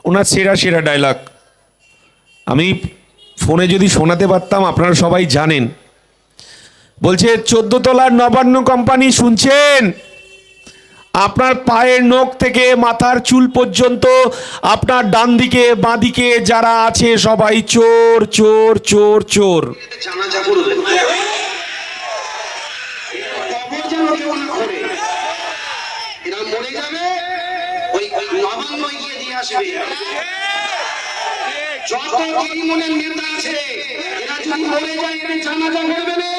ওনার সেরা সেরা ডায়লগ আমি ফোনে যদি শোনাতে পারতাম, আপনারা সবাই জানেন। বলছে 14 তলার নবান্ন কোম্পানি শুনছেন, আপনার পায়ের নখ থেকে মাথার চুল পর্যন্ত আপনার ডান দিকে বাঁ দিকে যারা আছে সবাই চোর চোর চোর চোর। যত তৃণমূলের নেতা আছে এরা যদি মরে যায় এদের জানাজা করবে না,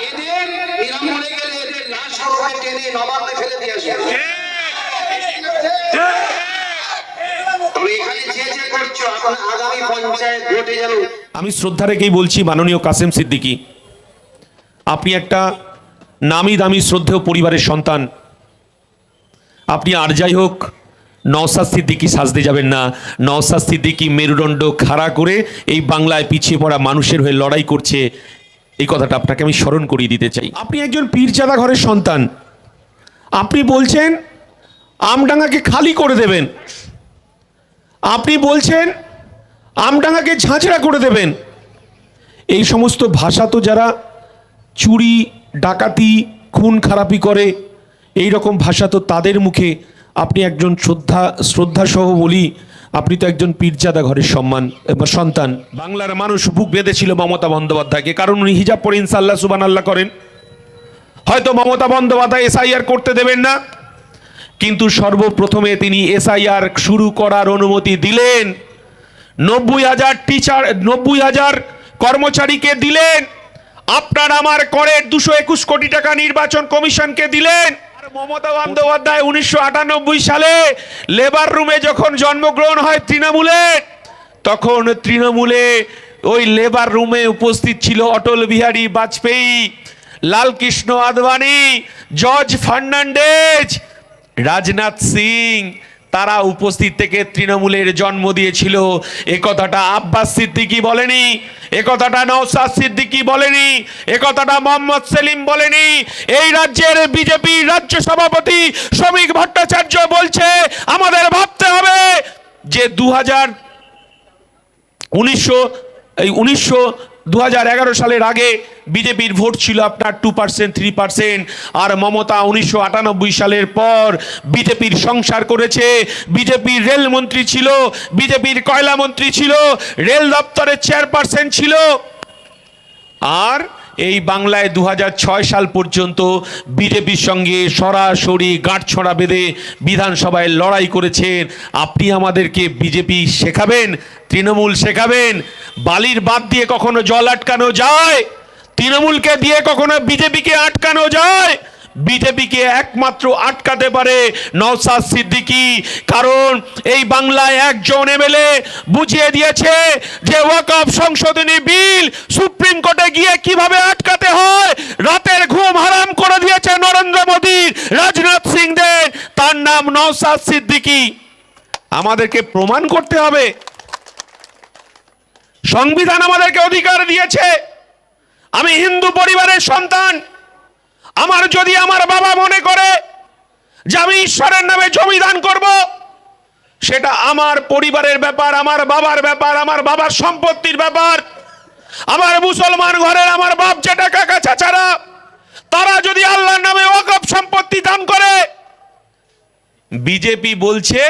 এদের এরা মরে গেলে এদের লাশ সরকার টেনে নবান্নে ফেলে দিয়ে আসবে। তবে এখানে যে যে করছো এখন আগামী পঞ্চায়েত ভোটে যেন আমি শ্রদ্ধা রেখেই বলছি, মাননীয় কাসেম সিদ্দিকী, আপনি একটা নামি দামি শ্রদ্ধেয় পরিবারের সন্তান। আপনি আর যাই হোক নওশাদ সিদ্দিকী সাজতে যাবেন না। নওশাদ সিদ্দিকী মেরুদণ্ড খাড়া করে এই বাংলায় পিছিয়ে পড়া মানুষের হয়ে লড়াই করছে, এই কথাটা আপনাকে আমি স্মরণ করিয়ে দিতে চাই। আপনি একজন পীরজাদা ঘরের সন্তান, আপনি বলছেন আমডাঙ্গাকে খালি করে দেবেন, আপনি বলছেন আমডাঙ্গাকে ঝাঁঝরা করে দেবেন। এই সমস্ত ভাষা তো যারা চুরি ডাকাতি খুন খারাপি করে, এই রকম ভাষা তো তাদের মুখে। আপনি একজন শ্রদ্ধা সহ বলি, আপনি তো একজন পীরজাদা ঘরের সন্তান। বাংলার মানুষ বুক বেঁধেছিল মমতা বন্দ্যোপাধ্যায়কে, কারণ উনি হিজাব পরে ইনশাআল্লাহ সুবহানাল্লাহ করেন। হয়তো মমতা বন্দ্যোপাধ্যায় এসআইআর করতে দেবেন না, কিন্তু সর্বপ্রথমে তিনি এসআইআর শুরু করার অনুমতি দিলেন। 90,000 কর্মচারীকে দিলেন। আপনার আমার করের 221 কোটি টাকা নির্বাচন কমিশনকে দিলেন। মমতা বন্দ্যোপাধ্যায় 1998 সালে লেবার রুমে যখন জন্মগ্রহণ হয় তৃণমূলে, তখন তৃণমূলে ওই লেবার রুমে উপস্থিত ছিল অটল বিহারী বাজপেয়ী, লালকৃষ্ণ আদবানি, জর্জ ফার্নান্ডেজ, রাজনাথ সিং, তারা উপস্থিত থেকে তৃণমূলের জন্ম দিয়েছিল। এ কথাটা আব্বাস সিদ্দিকী বলেনি, এ কথাটা নওশাদ সিদ্দিকী বলেনি, এ কথাটা মোহাম্মদ সেলিম বলেনি। এই রাজ্যের বিজেপি রাজ্য সভাপতি শ্রমিক ভট্টাচার্য বলছে আমাদের ভাবতে হবে যে 2011 সালের আগে বিজেপির ভোট ছিল আপনার 2%, 3%, আর মমতা 1998 সালের পর বিজেপির সংসার করেছে। বিজেপির রেলমন্ত্রী ছিল, বিজেপির কয়লা মন্ত্রী ছিল, রেল দপ্তরের চেয়ারপারসন ছিল, আর এই বাংলায় 2006 সাল পর্যন্ত বিজেপির সঙ্গে সরাসরি গাঁটছড়া বেঁধে বিধানসভায় লড়াই করেছেন। আপনি আমাদেরকে বিজেপি শেখাবেন, তৃণমূল শেখাবেন? বালির বাঁধ দিয়ে কখনো জল আটকানো যায়? তৃণমূলকে দিয়ে কখনো বিজেপিকে আটকানো যায়? বিজেপিকে একমাত্র আটকাতে পারে নওশাদ সিদ্দিকী, কারণ এই বাংলায় একজন এমএলএ বুঝিয়ে দিয়েছে যে ওয়াকফ সংশোধনী বিল সুপ্রিম কোর্টে গিয়ে কিভাবে আটকাতে হয়। রাতের ঘুম হারাম করে দিয়েছে নরেন্দ্র মোদী, রাজনাথ সিংদের। তার নাম নওশাদ সিদ্দিকী। আমাদেরকে প্রমাণ করতে হবে। সংবিধান আমাদেরকে অধিকার দিয়েছে। আমি হিন্দু পরিবারের সন্তান। আমার যদি আমার বাবা মনে করে যে আমি ঈশ্বরের নামে জমি দান করব, সেটা আমার পরিবারের ব্যাপার, আমার বাবার ব্যাপার, আমার বাবার সম্পত্তির ব্যাপার। আমার মুসলমান ঘরের আমার বাপ জেঠা কাকা চাচারা, তারা যদি আল্লাহর নামে ওয়াকফ সম্পত্তি দান করে, বিজেপি বলছে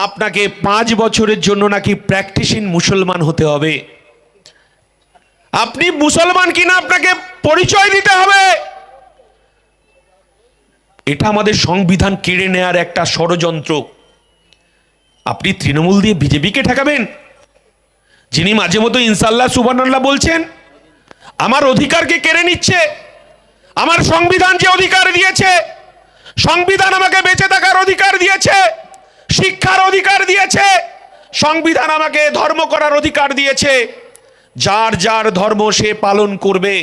আপনাকে 5 বছরের জন্য নাকি প্র্যাকটিসিং মুসলমান হতে হবে। আপনি মুসলমান কিনা আপনাকে পরিচয় দিতে হবে। এটা আমাদের সংবিধান কেড়ে নেয়ার একটা ষড়যন্ত্র। আপনি তৃণমূল দিয়ে বিজেপিকে ঠেকাবেন, যিনি মাঝে মতো ইনশাআল্লাহ সুবহানাল্লাহ বলছেন। আমার অধিকারকে কেড়ে নিচ্ছে। আমার সংবিধান যে অধিকার দিয়েছে, সংবিধান আমাকে বেঁচে থাকার অধিকার দিয়েছে, শিক্ষার অধিকার দিয়েছে, সংবিধান আমাকে ধর্ম করার অধিকার দিয়েছে। যার যার ধর্ম সে পালন করবে,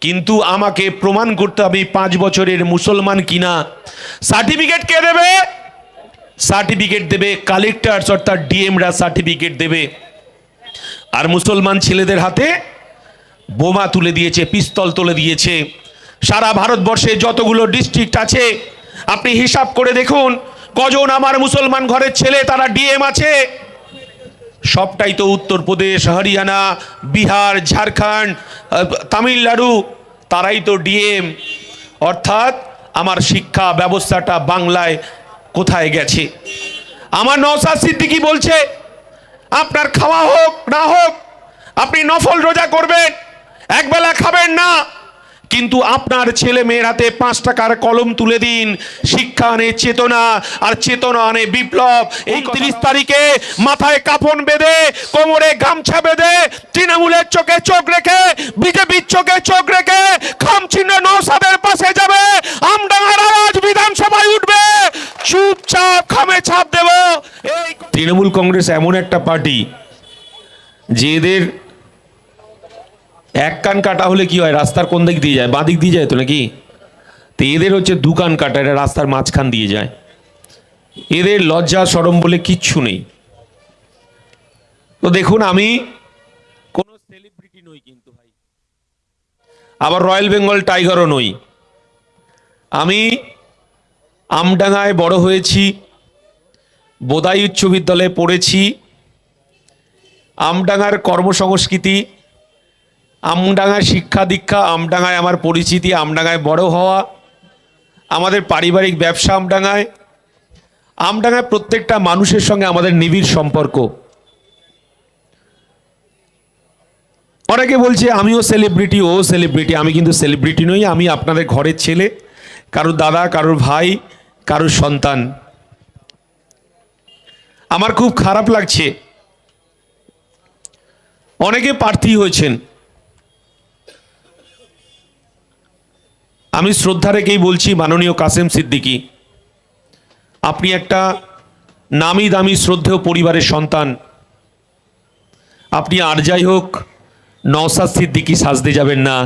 কিন্তু আমাকে প্রমাণ করতে হবে 5 বছরের মুসলমান কিনা। সার্টিফিকেট কে দেবে? সার্টিফিকেট দেবে কালেক্টর, অর্থাৎ ডিএমরা সার্টিফিকেট দেবে। আর মুসলমান ছেলেদের হাতে বোমা তুলে দিয়েছে, পিস্তল তুলে দিয়েছে। সারা ভারতবর্ষে যতগুলো ডিস্ট্রিক্ট আছে আপনি হিসাব করে দেখুন, কজন আমার মুসলমান ঘরের ছেলে তারা ডিএম আছে? সবটাই তো উত্তরপ্রদেশ, হরিয়ানা, বিহার, ঝাড়খণ্ড, তামিলনাড়ু, তারাই তো ডিএম। অর্থাৎ আমার শিক্ষা ব্যবস্থাটা বাংলায় কোথায় গেছে? আমার নওশাদ সিদ্দিকী বলছে আপনার খাওয়া হোক না হোক, আপনি নফল রোজা করবেন, একবেলা খাবেন না, কিন্তু আপনার ছেলে মেয়ের হাতে 5 টাকার কলম তুলে দিন। শিক্ষা আনে চেতনা, আর চেতনা আনে বিপ্লব। এই 30 তারিখে মাথায় কাফন বেঁধে, কোমরে গামছা বেঁধে, তৃণমূলের চোখে চোখ রেখে, বিজেপির চোখে চোখ রেখে খামচিহ্ন নওশাদের পাশে যাবে। আমডাঙ্গার আওয়াজ বিধানসভায় উঠবে, চুপচাপ খামে ছাপ দেব। এই তৃণমূল কংগ্রেস এমন একটা পার্টি যে এদের এক কান কাটা হলে কি হয়? রাস্তার কোন দিক দিয়ে যায়? বাঁ দিক দিয়ে যায় তো নাকি? তো এদের হচ্ছে 2 কান কাটা, এটা রাস্তার মাঝখান দিয়ে যায়। এদের লজ্জা শরম বলে কিচ্ছু নেই। তো দেখুন, আমি কোনো সেলিব্রিটি নই কিন্তু ভাই, আবার রয়্যাল বেঙ্গল টাইগারও নই। আমি আমডাঙ্গায় বড় হয়েছি, বোদাই উচ্চ বিদ্যালয়ে পড়েছি। আমডাঙ্গার কর্মসংস্কৃতি, আমডাঙ্গায় শিক্ষা দীক্ষা, আমডাঙ্গায় আমার পরিচিতি, আমডাঙ্গায় বড় হওয়া, আমাদের পারিবারিক ব্যবসা আমডাঙ্গায়। আমডাঙ্গায় প্রত্যেকটা মানুষের সঙ্গে আমাদের নিবিড় সম্পর্ক। অনেকে বলছে আমিও সেলিব্রিটি, ও সেলিব্রিটি। আমি কিন্তু সেলিব্রিটি নই, আমি আপনাদের ঘরের ছেলে, কারোর দাদা, কারোর ভাই, কারোর সন্তান। আমার খুব খারাপ লাগছে, অনেকে প্রার্থী হয়েছেন। আমি শ্রদ্ধা রেখেই বলছি, মাননীয় কাসেম সিদ্দিকী, আপনি একটা নামি দামি শ্রদ্ধেয় পরিবারের সন্তান। আপনি আর যাই হোক নওশাদ সিদ্দিকী সাজতে যাবেন না।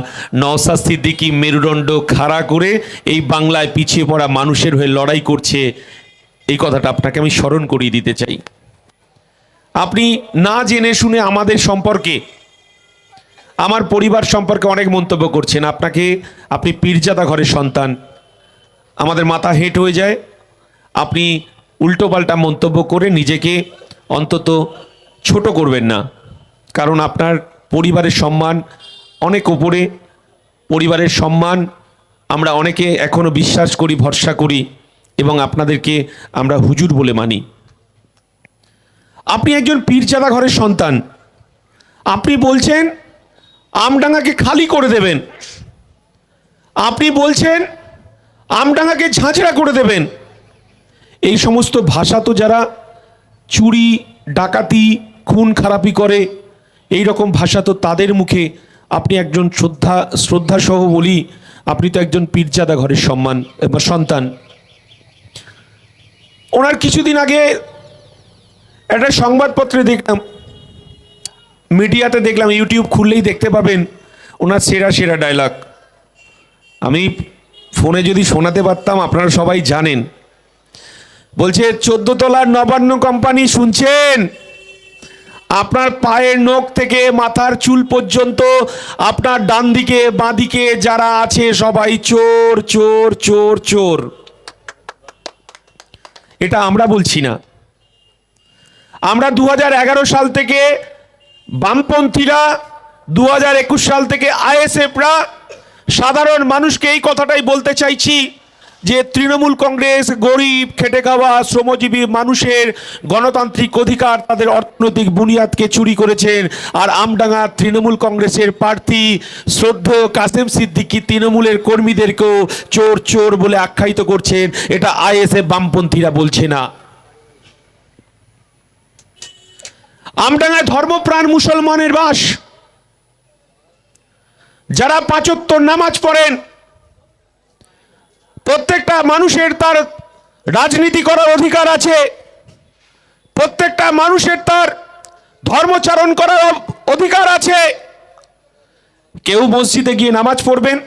নওশাদ সিদ্দিকী মেরুদণ্ড খাড়া করে এই বাংলায় পিছিয়ে পড়া মানুষের হয়ে লড়াই করছে, এই কথাটা আপনাকে আমি স্মরণ করিয়ে দিতে চাই। আপনি না জেনে শুনে আমাদের সম্পর্কে, আমার পরিবার সম্পর্কে অনেক মন্তব্য করছেন। আপনি পীরজাদা ঘরের সন্তান, আমাদের মাথা হেঁট হয়ে যায়। আপনি উল্টোপাল্টা মন্তব্য করে নিজেকে অন্তত ছোট করবেন না, কারণ আপনার পরিবারের সম্মান অনেক ওপরে। পরিবারের সম্মান আমরা অনেকে এখনো বিশ্বাস করি, ভরসা করি, এবং আপনাদেরকে আমরা হুজুর বলে মানি। আপনি একজন পীরজাদা ঘরের সন্তান, আপনি বলছেন আমডাঙ্গাকে খালি করে দেবেন, আপনি বলছেন আমডাঙ্গাকে ঝাঁঝরা করে দেবেন। এই সমস্ত ভাষা তো যারা চুরি, ডাকাতি, খুন খারাপি করে, এই রকম ভাষা তো তাদের মুখে। আপনি একজন শ্রদ্ধা সহ বলি, আপনি তো একজন পীরজাদা ঘরের সন্তান। ওনার কিছুদিন আগে একটা সংবাদপত্রে দেখলাম, মিডিয়াতে দেখলাম, ইউটিউব খুললেই দেখতে পাবেন ওনার সেরা সেরা ডায়লগ। আমি ফোনে যদি শোনাতে পারতাম, আপনারা সবাই জানেন। বলছে 14 তলার নবান্ন কোম্পানি শুনছেন, আপনার পায়ের নখ থেকে মাথার চুল পর্যন্ত আপনার ডান দিকে বাঁ দিকে যারা আছে সবাই চোর চোর চোর চোর। এটা আমরা বলছি না, আমরা 2011 সাল থেকে বামপন্থীরা, 2021 সাল থেকে আইএসএফরা সাধারণ মানুষকে এই কথাটাই বলতে চাইছি যে তৃণমূল কংগ্রেস গরিব, খেটে খাওয়া, শ্রমজীবী মানুষের গণতান্ত্রিক অধিকার, তাদের অর্থনৈতিক বুনিয়াদকে চুরি করেছেন। আর আমডাঙ্গা তৃণমূল কংগ্রেসের প্রার্থী শ্রদ্ধেয় কাসেম সিদ্দিকী তৃণমূলের কর্মীদেরকেও চোর চোর বলে আখ্যায়িত করছেন। এটা আইএসএফ বামপন্থীরা বলছে না। আমডাঙ্গায় ধর্মপ্রাণ মুসলমানের বাস, যারা 5 ওয়াক্ত নামাজ পড়েন। প্রত্যেকটা মানুষের তার রাজনীতি করার অধিকার আছে, প্রত্যেকটা মানুষের তার ধর্মচারণ করার অধিকার আছে। কেউ মসজিদে গিয়ে নামাজ পড়বেন,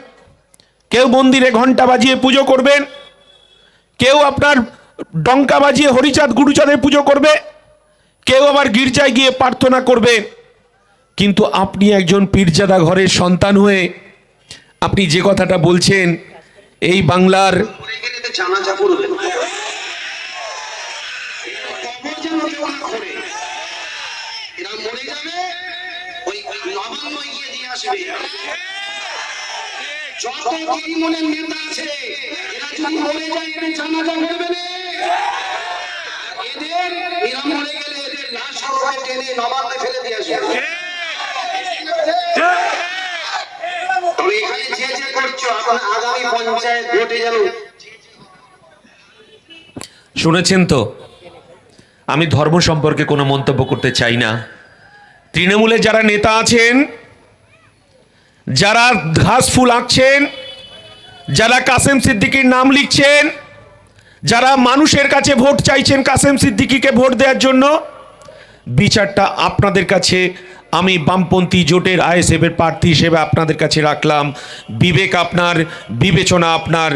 কেউ মন্দিরে ঘন্টা বাজিয়ে পুজো করবেন, কেউ আপনার ডঙ্কা বাজিয়ে হরিচাঁদ গুরুচাঁদের পুজো করবে, কেউ আবার গির্জায় গিয়ে প্রার্থনা করবে। কিন্তু আপনি একজন পীরজাদা ঘরের সন্তান হয়ে আপনি যে কথাটা বলছেন, এই বাংলার জানাজা করবেন, ওরা করে এরা মরে যাবে, ওই নবান্ন গিয়ে দিয়ে আসবে। যত তৃণমূলের নেতা আছে এরা যদি মরে যায় এদের জানাজা করবে না, এদের এরা মরে গেলে এদের লাশ সড়কে টেনে নবান্নে ফেলে দিয়ে আসবে। তবে এখানে যে যে করছো আপনার আগামী পঞ্চায়েত ভোটে যেন। শুনেছেন তো, আমি ধর্ম সম্পর্কে কোনো মন্তব্য করতে চাই না। তৃণমূলে যারা নেতা আছেন, যারা ঘাস ফুল আঁকছেন, যারা কাসেম সিদ্দিকীর নাম লিখছেন, যারা মানুষের কাছে ভোট চাইছেন কাসেম সিদ্দিকীকে ভোট দেওয়ার জন্য, বিচারটা আপনাদের কাছে আমি বামপন্থী জোটের আইএসএফের প্রার্থী হিসেবে আপনাদের কাছে রাখলাম। বিবেক আপনার, বিবেচনা আপনার।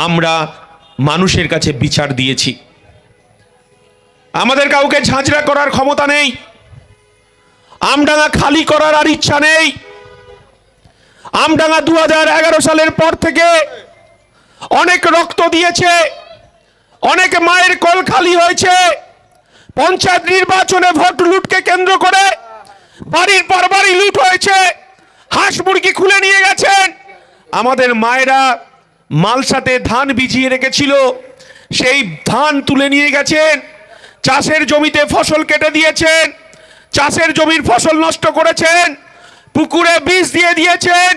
আমরা মানুষের কাছে বিচার দিয়েছি। আমাদের কাউকে ঝাঁঝরা করার ক্ষমতা নেই, আমডাঙ্গা খালি করার আর ইচ্ছা নেই। আমডাঙ্গা 2011 সালের পর থেকে অনেক রক্ত দিয়েছে, অনেক মায়ের কোল খালি হয়েছে। পঞ্চায়েত নির্বাচনে ভোট লুটকে কেন্দ্র করে বাড়ির পর বাড়ি লুট হয়েছে, হাঁস মুরগি খুলে নিয়ে গেছেন। আমাদের মায়েরা মালসাতে ধান বিজিয়ে রেখেছিল, সেই ধান তুলে নিয়ে গেছেন। চাষের জমিতে ফসল কেটে দিয়েছেন, চাষের জমির ফসল নষ্ট করেছেন, পুকুরে বীজ দিয়ে দিয়েছেন,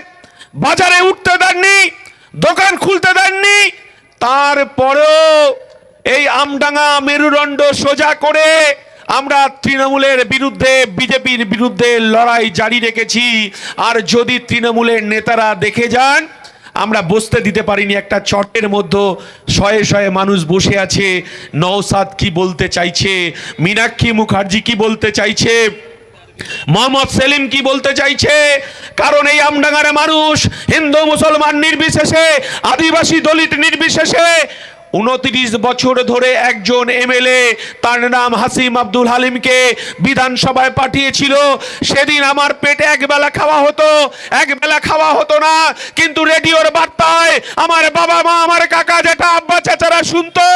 বাজারে উঠতে দেননি, দোকান খুলতে দেননি। তারপরেও এই আমডাঙ্গা মেরুদণ্ড সোজা করে আমরা তৃণমূলের বিরুদ্ধে, বিজেপির বিরুদ্ধে লড়াই জারি রেখেছি। আর যদি তৃণমূলের নেতারা দেখে যান, আমরা বসতে দিতে পারিনি। একটা চটের মধ্যে শয়ে শয়ে মানুষ বসে আছে। নওশাদ কি বলতে চাইছে, মীনাক্ষী মুখার্জি কি বলতে চাইছে, মোহাম্মদ সেলিম কি বলতে চাইছে? কারণ এই আমডাঙ্গার মানুষ হিন্দু মুসলমান নির্বিশেষে, আদিবাসী দলিত নির্বিশেষে 29 বছর ধরে একজন এমএলএ, তার নাম হাসিম আব্দুল হালিমকে বিধানসভায় পাঠিয়েছিল। সেদিন আমার পেটে একবেলা খাওয়া হতো, একবেলা খাওয়া হতো না, কিন্তু রেডিওর বার্তায় আমার বাবা মা, আমার কাকা জেঠা আব্বা চাচারা শুনতো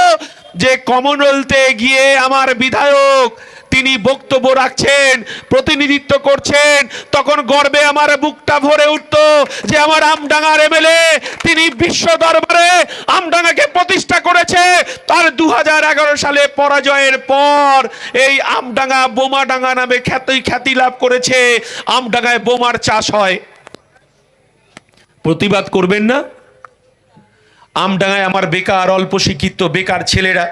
যে কমনওয়েলথে গিয়ে আমার বিধায়ক তিনি বক্তব্য রাখছেন, প্রতিনিধিত্ব করছেন। তখন গর্বে আমার বুকটা ভরে উঠতো যে আমার আমডাঙ্গার এমএলএ তিনি বিশ্ব দরবারে আমডাঙ্গাকে প্রতিষ্ঠা করেছে। তার 2011 সালে পরাজয়ের পর এই আমডাঙ্গা বোমাডাঙ্গা নামে খ্যাতি লাভ করেছে। আমডাঙ্গায় বোমার চাষ হয়। প্রতিবাদ করবেন না? আমডাঙ্গায় আমার বেকার, অল্প শিক্ষিত বেকার ছেলেরা,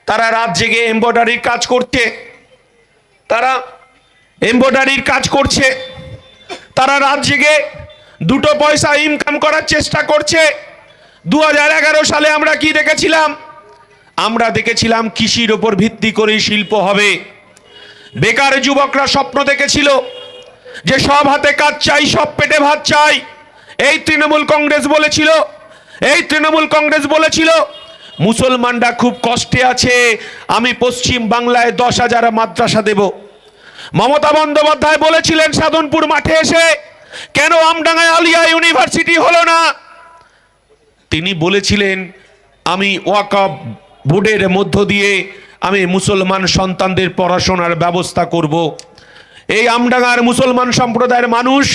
তারা রাত জেগে এমব্রয়ডারির কাজ করছে, তারা এমব্রয়ডারির কাজ করছে, তারা রাত জেগে দুটো পয়সা ইনকাম করার চেষ্টা করছে। 2011 সালে আমরা কি দেখেছিলাম? আমরা দেখেছিলাম কৃষির ওপর ভিত্তি করে শিল্প হবে। বেকার যুবকরা স্বপ্ন দেখেছিল যে সব হাতে কাজ চাই, সব পেটে ভাত চাই। এই তৃণমূল কংগ্রেস বলেছিল, এই তৃণমূল কংগ্রেস বলেছিল মুসলমানরা খুব কষ্টে আছে, আমি পশ্চিম বাংলায় 10,000 মাদ্রাসা দেব। মমতা বন্দ্যোপাধ্যায় বলেছিলেন সাধনপুর মাঠে এসে, কেন আমডাঙ্গায় আলিয়া ইউনিভার্সিটি হলো না? তিনি বলেছিলেন আমি ওয়াকফ বোর্ডের মধ্য দিয়ে আমি মুসলমান সন্তানদের পড়াশোনার ব্যবস্থা করব। এই আমডাঙ্গার মুসলমান সম্প্রদায়ের মানুষ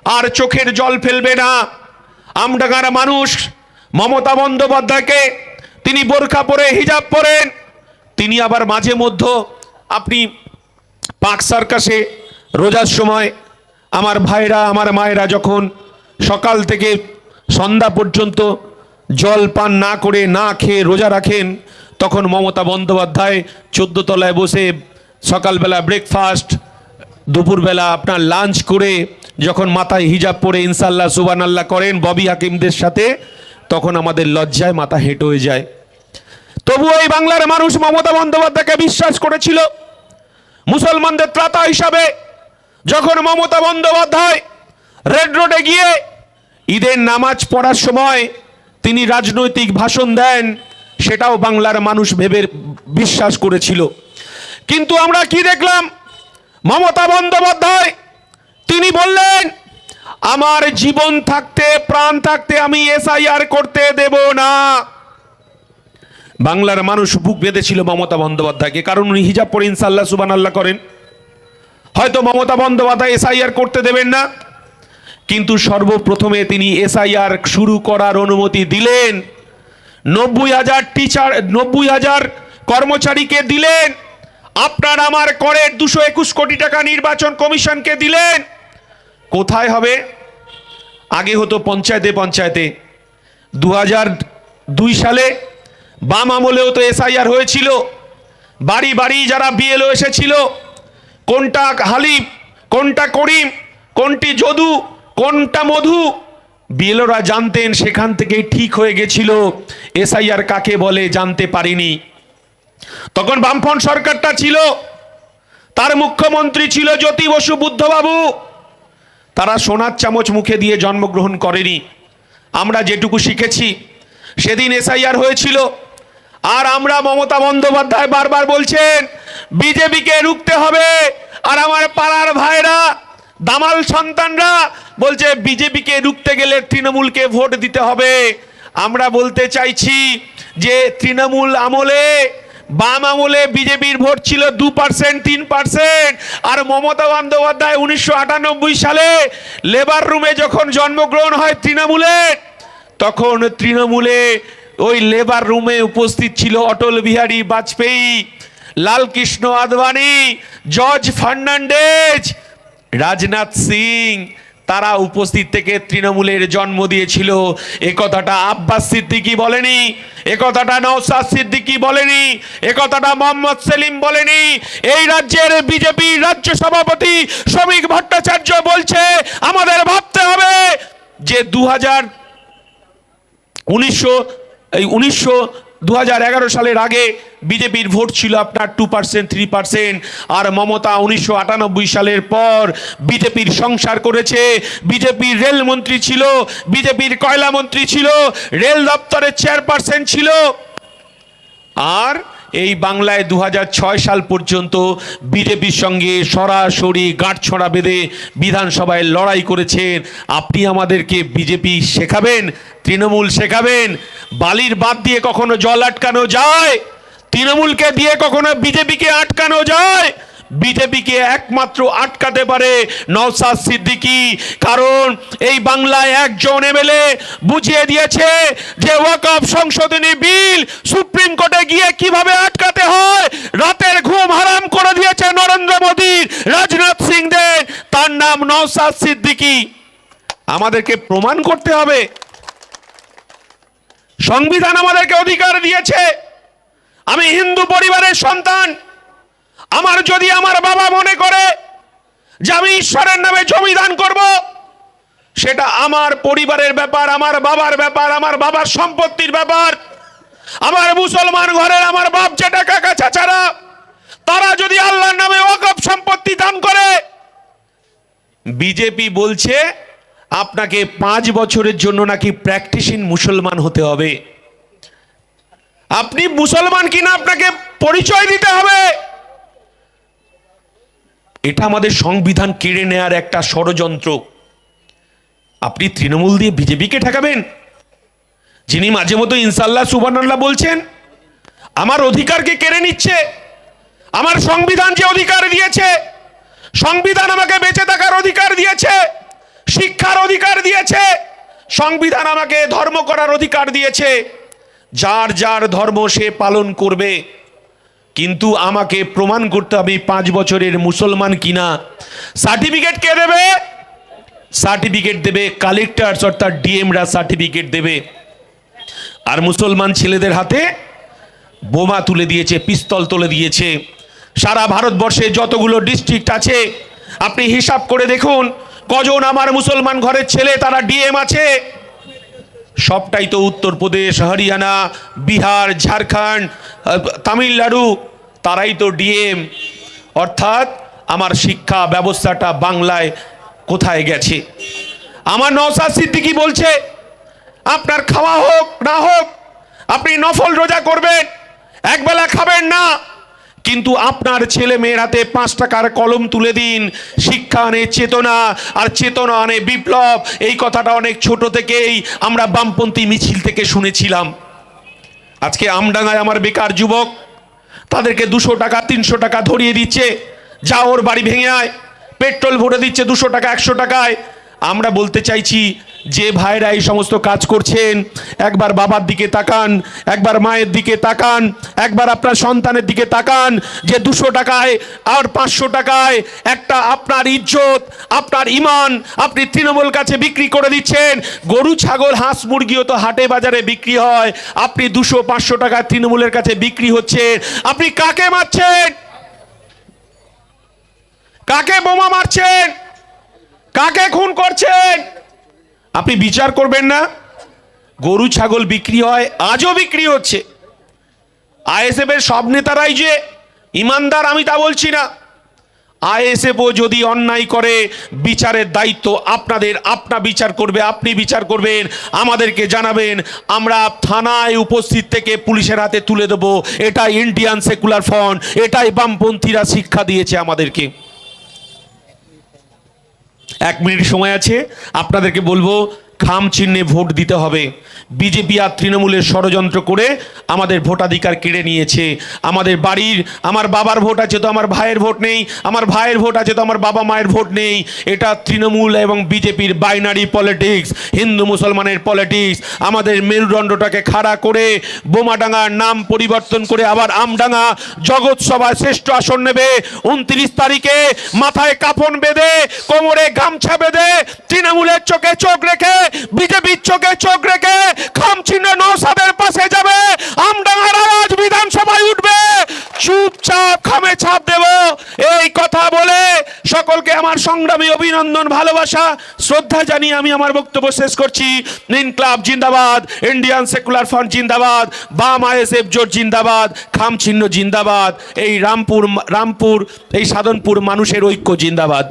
আর চোখের জল ফেলবে না। আমডাঙ্গার মানুষ মমতা বন্দ্যোপাধ্যায়কে, তিনি বোরখা পরে, হিজাব পরেন, তিনি আবার মাঝে মধ্যে আপনি পার্ক সার্কাসে রোজার সময় আমার ভাইরা, আমার মায়েরা যখন সকাল থেকে সন্ধ্যা পর্যন্ত জল পান না করে, না খেয়ে রোজা রাখেন, তখন মমতা বন্দ্যোপাধ্যায় 14 তলায় বসে সকালবেলা ব্রেকফাস্ট, দুপুরবেলা আপনার লাঞ্চ করে যখন মাথায় হিজাব পরে ইনশাল্লাহ সুবহানাল্লাহ করেন ববি হাকিমদের সাথে, তখন আমাদের লজ্জায় মাথা হেঁট হয়ে যায়। তবুও এই বাংলার মানুষ মমতা বন্দ্যোপাধ্যায়কে বিশ্বাস করেছিল মুসলমানদের ত্রাতা হিসাবে। যখন মমতা বন্দ্যোপাধ্যায় রেড রোডে গিয়ে ঈদের নামাজ পড়ার সময় তিনি রাজনৈতিক ভাষণ দেন, সেটাও বাংলার মানুষ ভেবে বিশ্বাস করেছিল। কিন্তু আমরা কি দেখলাম? মমতা বন্দ্যোপাধ্যায় তিনি বললেন আমার জীবন থাকতে, প্রাণ থাকতে আমি এসআইআর করতে দেব না। বাংলার মানুষ বুক বেঁধেছিল মমতা বন্দ্যোপাধ্যায়কে, কারণ উনি হিজাব পরে ইনশাআল্লাহ সুবহানাল্লাহ করেন। হয়তো মমতা বন্দ্যোপাধ্যায় এসআইআর করতে দেবেন না, কিন্তু সর্বপ্রথমে তিনি এসআইআর শুরু করার অনুমতি দিলেন। 90,000 টিচার, 90,000 কর্মচারীকে দিলেন। আপনার আমার করের 221 কোটি টাকা নির্বাচন কমিশনকে দিলেন। কোথায় হবে? আগে হতো পঞ্চায়েতে পঞ্চায়েতে। 2002 সালে বাম আমলেও তো এসআইআর হয়েছিল। বাড়ি বাড়ি যারা বিএলও এসেছিল, কোনটা হালিম, কোনটা করিম, কোনটি যদু, কোনটা মধু, বিএলওরা জানতেন। সেখান থেকেই ঠিক হয়ে গেছিল এসআইআর কাকে বলে, জানতে পারিনি। তখন বামফ্রন্ট সরকারটা ছিল, তার মুখ্যমন্ত্রী ছিল জ্যোতি বসু বুদ্ধবাবু। তারা সোনার চামচ মুখে দিয়ে জন্মগ্রহণ করেনি। আমরা যেটুকু শিখেছি, সেদিন এসআইআর হয়েছিল। আর আমরা, মমতা বন্দ্যোপাধ্যায় বারবার বলছেন বিজেপিকে রুখতে হবে, আর আমার পাড়ার ভাইরা, দামাল সন্তানরা বলছে বিজেপিকে রুখতে গেলে তৃণমূলকে ভোট দিতে হবে। আমরা বলতে চাইছি যে তৃণমূল আমলে, বাম আমলে বিজেপির ভোট ছিল 2%, 3%। আর মমতা বন্দ্যোপাধ্যায় 1998 সালে লেবার রুমে যখন জন্মগ্রহণ হয় তৃণমূলের, তখন তৃণমূলে ওই লেবার রুমে উপস্থিত ছিল অটল বিহারী বাজপেয়ী, লালকৃষ্ণ আদবানি, জর্জ ফার্নান্ডেজ, রাজনাথ সিং। তারা উপস্থিত থেকে তৃণমূলের জন্ম দিয়েছিল। এ কথাটা আব্বাস সিদ্দিকী বলেনি, এ কথাটা নওশাদ সিদ্দিকী বলেনি, এ কথাটা মোহাম্মদ সেলিম বলেনি। এই রাজ্যের বিজেপির রাজ্য সভাপতি শ্রমিক ভট্টাচার্য বলছে আমাদের ভাবতে হবে যে 2011 সালের আগে বিজেপির ভোট ছিল আপনার 2%, 3%। আর মমতা 1998 সালের পর বিজেপির সংসার করেছে। বিজেপির রেলমন্ত্রী ছিল, বিজেপির কয়লা মন্ত্রী ছিল, রেল দপ্তরের চেয়ারপারসন ছিল। আর এই বাংলায় 2006 সাল পর্যন্ত বিজেপির সঙ্গে সরাসরি গাঁটছড়া বেঁধে বিধানসভায় লড়াই করেছেন। আপনি আমাদেরকে বিজেপি শেখাবেন, তৃণমূল শেখাবেন? বালির বাঁধ দিয়ে কখনো জল আটকানো যায়? তৃণমূলকে দিয়ে কখনো বিজেপিকে আটকানো যায়? বিজেপিকে একমাত্র আটকাতে পারে নওশাদ সিদ্দিকী। কারণ এই বাংলায় একজন এমএলএ বুঝিয়ে দিয়েছে যে ওয়াকফ সংশোধনী বিল সুপ্রিম কোর্টে গিয়ে কিভাবে আটকাতে হয়। রাতের ঘুম হারাম করে দিয়েছে নরেন্দ্র মোদী, রাজনাথ সিংদের। তার নাম নওশাদ সিদ্দিকী। আমাদেরকে প্রমাণ করতে হবে। সংবিধান আমাদেরকে অধিকার দিয়েছে। আমি হিন্দু পরিবারের সন্তান। আমার যদি আমার বাবা মনে করে যে আমি ঈশ্বরের নামে জমি দান করব, সেটা আমার পরিবারের ব্যাপার, আমার বাবার ব্যাপার, আমার বাবার সম্পত্তির ব্যাপার। আমার মুসলমান ঘরের আমার বাপ জেঠা কাকা চাচারা, তারা যদি আল্লাহর নামে ওয়াকফ সম্পত্তি দান করে, বিজেপি বলছে আপনাকে 5 বছরের জন্য নাকি প্র্যাকটিসিং মুসলমান হতে হবে। আপনি মুসলমান কিনা আপনাকে পরিচয় দিতে হবে। এটা আমাদের সংবিধান কেড়ে নেয়ার একটা ষড়যন্ত্র। আপনি তৃণমূল দিয়ে বিজেপিকে ঠেকাবেন, যিনি মাঝে মতো ইনশাআল্লাহ সুবহানাল্লাহ বলছেন। আমার অধিকারকে কেড়ে নিচ্ছে। আমার সংবিধান যে অধিকার দিয়েছে, সংবিধান আমাকে বেঁচে থাকার অধিকার দিয়েছে, শিক্ষার অধিকার দিয়েছে, সংবিধান আমাকে ধর্ম করার অধিকার দিয়েছে। যার যার ধর্ম সে পালন করবে, কিন্তু আমাকে প্রমাণ করতে হবে 5 বছরের মুসলমান কিনা। সার্টিফিকেট কে দেবে? সার্টিফিকেট দেবে কালেক্টরস, অর্থাৎ ডিএমরা সার্টিফিকেট দেবে। আর মুসলমান ছেলেদের হাতে বোমা তুলে দিয়েছে, পিস্তল তুলে দিয়েছে। সারা ভারতবর্ষে যতগুলো ডিস্ট্রিক্ট আছে আপনি হিসাব করে দেখুন কজন আমার মুসলমান ঘরের ছেলে তারা ডিএম আছে। সবটাই তো উত্তরপ্রদেশ, হরিয়ানা, বিহার, ঝাড়খণ্ড, তামিলনাড়ু, তারাই তো ডিএম। অর্থাৎ আমার শিক্ষা ব্যবস্থাটা বাংলায় কোথায় গেছে? আমার নওশাদ সিদ্দিকী বলছে আপনার খাওয়া হোক না হোক, আপনি নফল রোজা করবেন, একবেলা খাবেন না, কিন্তু আপনার ছেলে মেয়ের হাতে 5 টাকার কলম তুলে দিন। শিক্ষা আনে চেতনা, আর চেতনা আনে বিপ্লব। এই কথাটা অনেক ছোট থেকেই আমরা বামপন্থী মিছিল থেকে শুনেছিলাম। আজকে আমডাঙ্গায় আমার বেকার যুবক, তাদেরকে 200 টাকা 300 টাকা ধরিয়ে দিচ্ছে, যা ওর বাড়ি ভেঙে আয়। পেট্রোল ভরে দিচ্ছে 200 টাকা 100 টাকায়। আমরা বলতে চাইছি, যে ভাইরা এই সমস্ত কাজ করছেন, একবার বাবার দিকে তাকান, একবার মায়ের দিকে তাকান, একবার আপনার সন্তানের দিকে তাকান, যে 200 টাকায় আর 500 টাকায় একটা আপনার ইজ্জত, আপনার ইমান আপনি তৃণমূল কাছে বিক্রি করে দিচ্ছেন। গরু ছাগল হাঁস মুরগিও তো হাটে বাজারে বিক্রি হয়, আপনি 200-500 টাকায় তৃণমূলের কাছে বিক্রি হচ্ছেন। আপনি কাকে মারছেন? কাকে বোমা মারছেন? কাকে খুন করছেন? আপনি বিচার করবেন না? গরু ছাগল বিক্রি হয়, আজও বিক্রি হচ্ছে। আইএসএফ এর সব নেতারাই যে ইমানদার আমি তা বলছি না। আইএসএফও যদি অন্যায় করে, বিচারের দায়িত্ব আপনাদের। আপনার বিচার করবে, আপনি বিচার করবেন, আমাদেরকে জানাবেন, আমরা থানায় উপস্থিত থেকে পুলিশের হাতে তুলে দেব। এটাই ইন্ডিয়ান সেকুলার ফ্রন্ট, এটাই বামপন্থীরা শিক্ষা দিয়েছে আমাদেরকে। 1 মিনিট সময় আছে, আপনাদেরকে বলবো খাম চিহ্নে ভোট দিতে হবে। বিজেপি আর তৃণমূলের ষড়যন্ত্র করে আমাদের ভোটাধিকার কেড়ে নিয়েছে। আমাদের বাড়ির, আমার বাবার ভোট আছে তো আমার ভাইয়ের ভোট নেই, আমার ভাইয়ের ভোট আছে তো আমার বাবা মায়ের ভোট নেই। এটা তৃণমূল এবং বিজেপির বাইনারি পলিটিক্স, হিন্দু মুসলমানের পলিটিক্স। আমাদের মেরুদণ্ডটাকে খাড়া করে বোমাডাঙ্গার নাম পরিবর্তন করে আবার আমডাঙ্গা জগৎ সভায় শ্রেষ্ঠ আসন নেবে। 29 তারিখে মাথায় কাফন বেঁধে, কোমরে গামছা বেঁধে, তৃণমূলের চোখে চোখ রেখে, বিজেপির চোখে চোখ রেখে খামচিহ্ন নওশাদের পাশে যাবে। আমডাঙ্গার আওয়াজ বিধানসভায় উঠবে, চুপচাপ খামে ছাপ দেব। এই কথা বলে সকলকে আমার সংগ্রামী অভিনন্দন, ভালোবাসা, শ্রদ্ধা জানিয়ে আমি আমার বক্তব্য শেষ করছি। ইনকলাব জিন্দাবাদ, ইন্ডিয়ান সেকুলার ফ্রন্ট জিন্দাবাদ, বাম আইএসএফ জোট জিন্দাবাদ, খামচিহ্ন জিন্দাবাদ, এই রামপুর এই সাধনপুর মানুষের ঐক্য জিন্দাবাদ।